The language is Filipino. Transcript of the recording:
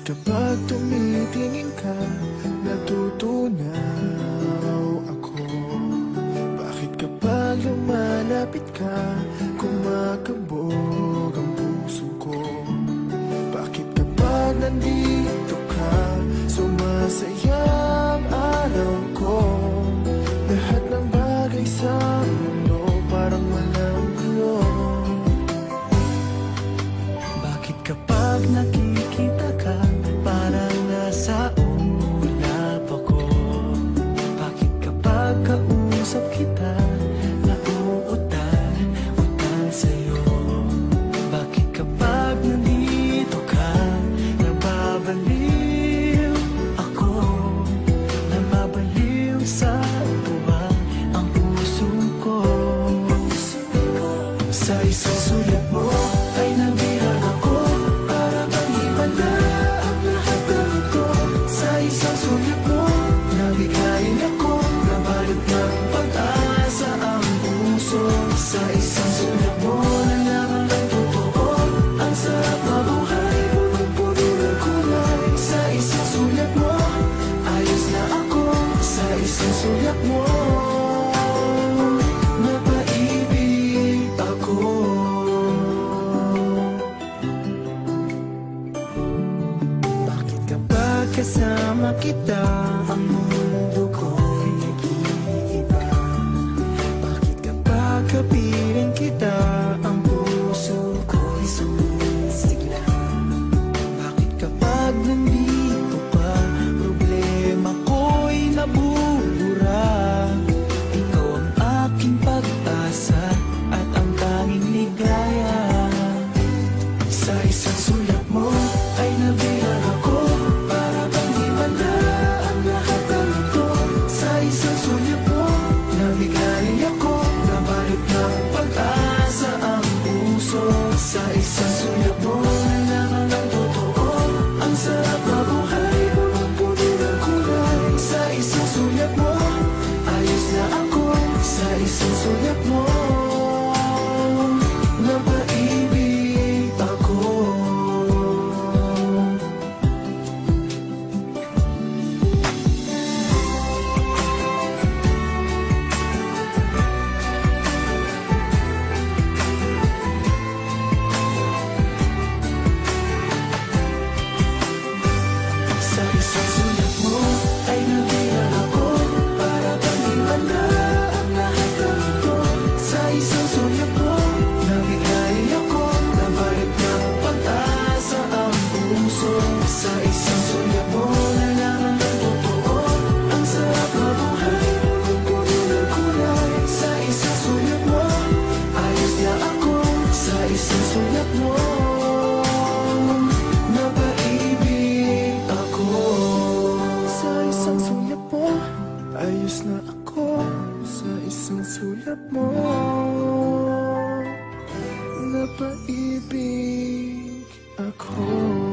Kapag tumitingin ka, natutunaw ako. Bakit kapag lumalapit ka, kumakabog ang puso ko? Bakit kapag nandito ka, sumasaya ang araw ko? Lahat ng bagay sa mundo parang walang gulo. Bakit kapag nakikita ka, parang nasa ulap ako? Bakit kapag kausap kita, nauutal sa'yo? Bakit kapag nandito ka, nababaliw ako? Nababaliw sa tuwa ang puso ko. Sa isang sulat mo ay nabihan ako, para bang himala ang lahat ng ito. Sa isang sulat mo, nabigayin ako, nabalot ng pag-asa ang puso. Sa isang sulat mo, nalaman ng totoo, ang sarap mabuhay, punong-puno ng kulay. Sa isang sulat mo, ayos na ako. Sa isang sulat mo, napaibig ako. Bakit kapag kasama kita, ang mundo ko'y nag-iiba? Bakit kapag kapiling kita, ang puso ko'y sumisigla? Bakit kapag nandito ka, problema ko'y nabubura? Ikaw ang aking pag-asa at ang tanging ligaya. Sa isang sulat mo ay nabihan ako, para bang himala ang lahat ng ito. Sa isang sulat mo, nabigayin ako, nabalot ng pag-asa ang puso. Sa isang sulat mo, nalaman ng totoo, ang sarap mabuhay, punong-puno ng kulay. Sa isang sulat mo, ayos na ako. Sa isang sulat mo, napaibig ako. Sa isang sulat mo ay nabihan ako, para bang himala ang lahat ng ito. Sa isang sulat mo, nabigayin ako, nabalot ng pag-asa ang puso. Sa isang sulat mo, nalaman ng totoo, ang sarap mabuhay, punong-puno ng kulay. Sa isang sulat mo, ayos na ako. Sa isang sulat mo, napaibig ako. Sa isang sulat mo, ayos na ako. Sa isang sulat mo, napaibig ako.